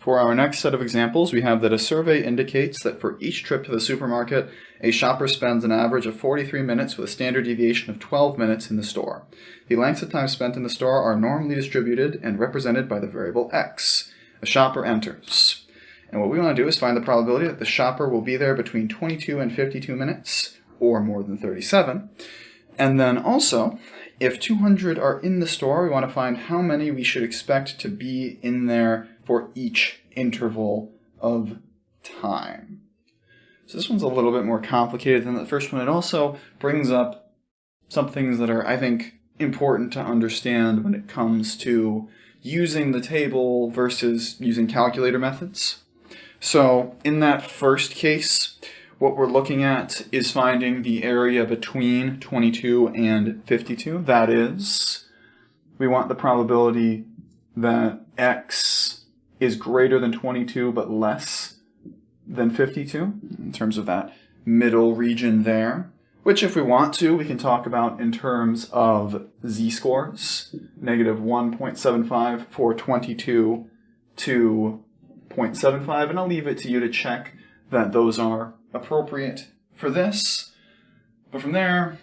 For our next set of examples, we have that a survey indicates that for each trip to the supermarket, a shopper spends an average of 43 minutes with a standard deviation of 12 minutes in the store. The lengths of time spent in the store are normally distributed and represented by the variable x. A shopper enters. And what we want to do is find the probability that the shopper will be there between 22 and 52 minutes, or more than 37. And then also, if 200 are in the store, we want to find how many we should expect to be in there for each interval of time. So this one's a little bit more complicated than the first one. It also brings up some things that are, I think, important to understand when it comes to using the table versus using calculator methods. So in that first case, what we're looking at is finding the area between 22 and 52. That is, we want the probability that x is greater than 22 but less than 52 in terms of that middle region there, which if we want to, we can talk about in terms of z-scores, negative 1.75 for 22 to 0.75, and I'll leave it to you to check that those are appropriate for this. But from there,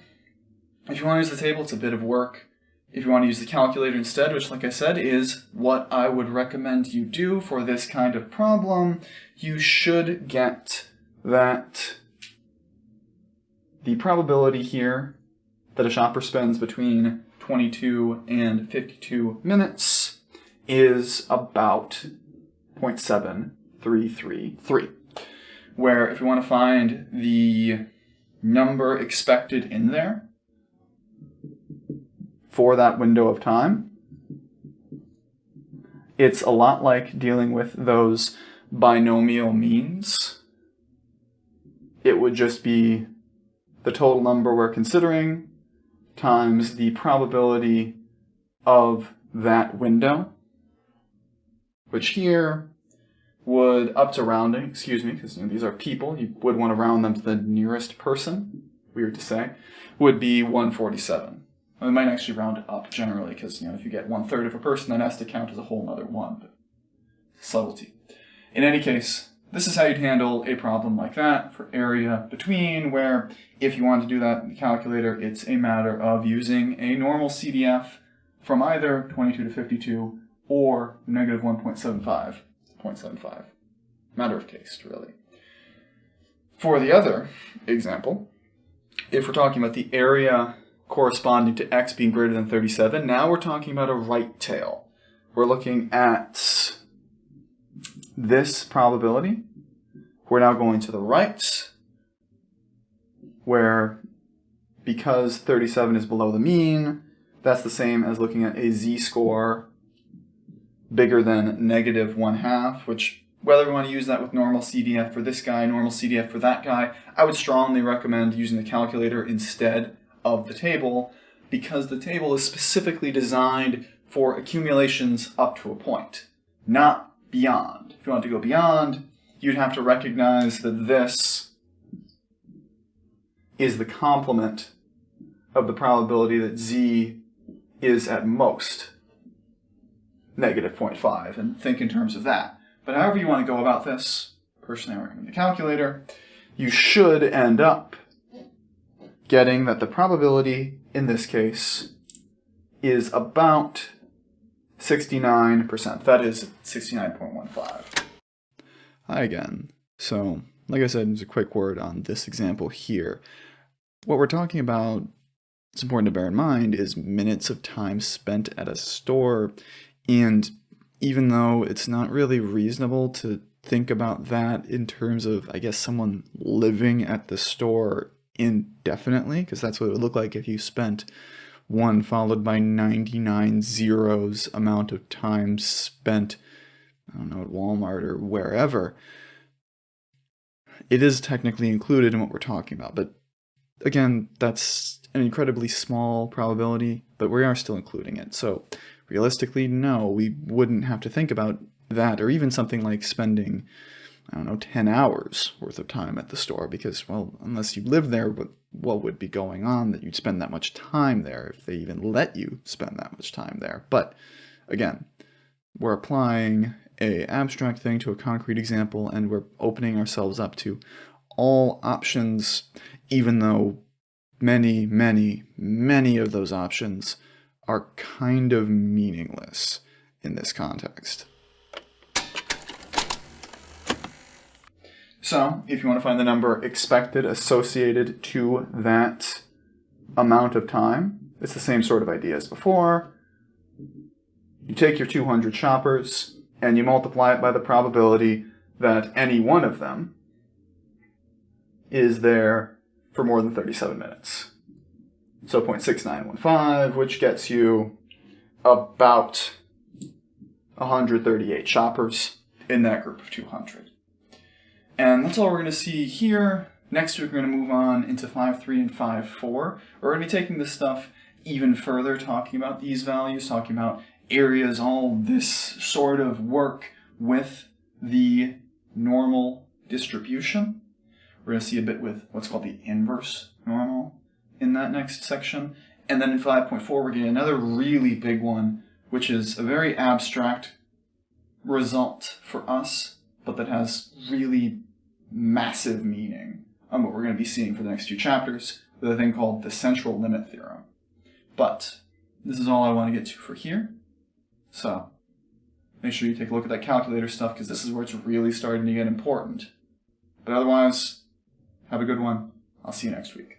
if you want to use the table, it's a bit of work. If you want to use the calculator instead, which like I said is what I would recommend you do for this kind of problem, you should get that the probability here that a shopper spends between 22 and 52 minutes is about 0.7333. Where if you want to find the number expected in there for that window of time, it's a lot like dealing with those binomial means. It would just be the total number we're considering times the probability of that window, which here would, up to rounding, excuse me, because these are people, you would want to round them to the nearest person, weird to say, would be 147. We might actually round it up generally, because if you get 1/3 of a person, that has to count as a whole other one. But subtlety. In any case, this is how you'd handle a problem like that for area between, where if you want to do that in the calculator, it's a matter of using a normal CDF from either 22 to 52 or negative 1.75 to 0.75. Matter of taste, really. For the other example, if we're talking about the area corresponding to x being greater than 37, now we're talking about a right tail. We're looking at this probability. We're now going to the right, where because 37 is below the mean, that's the same as looking at a z-score bigger than negative 1/2, which whether we want to use that with normal CDF for this guy, normal CDF for that guy, I would strongly recommend using the calculator instead of the table, because the table is specifically designed for accumulations up to a point, not beyond. If you want to go beyond, you'd have to recognize that this is the complement of the probability that z is at most negative 0.5, and think in terms of that. But however you want to go about this, personally I recommend the calculator, you should end up getting that the probability in this case is about 69%. That is 69.15. Hi again. So, like I said, just a quick word on this example here. What we're talking about, it's important to bear in mind, is minutes of time spent at a store. And even though it's not really reasonable to think about that in terms of, I guess, someone living at the store indefinitely, because that's what it would look like if you spent 1 followed by 99 zeros amount of time spent, I don't know, at Walmart or wherever. It is technically included in what we're talking about, but again, that's an incredibly small probability, but we are still including it. So realistically, no, we wouldn't have to think about that, or even something like spending, 10 hours worth of time at the store, because, well, unless you live there, what would be going on that you'd spend that much time there, if they even let you spend that much time there? But again, we're applying a abstract thing to a concrete example, and we're opening ourselves up to all options, even though many, many, many of those options are kind of meaningless in this context. So, if you want to find the number expected associated to that amount of time, it's the same sort of idea as before. You take your 200 shoppers and you multiply it by the probability that any one of them is there for more than 37 minutes. So 0.6915, which gets you about 138 shoppers in that group of 200. And that's all we're going to see here. Next week we're going to move on into 5.3 and 5.4. We're going to be taking this stuff even further, talking about these values, talking about areas, all this sort of work with the normal distribution. We're going to see a bit with what's called the inverse normal in that next section. And then in 5.4, we're getting another really big one, which is a very abstract result for us, but that has really massive meaning on what we're going to be seeing for the next 2 chapters with a thing called the central limit theorem. But this is all I want to get to for here. So make sure you take a look at that calculator stuff, because this is where it's really starting to get important. But otherwise, have a good one. I'll see you next week.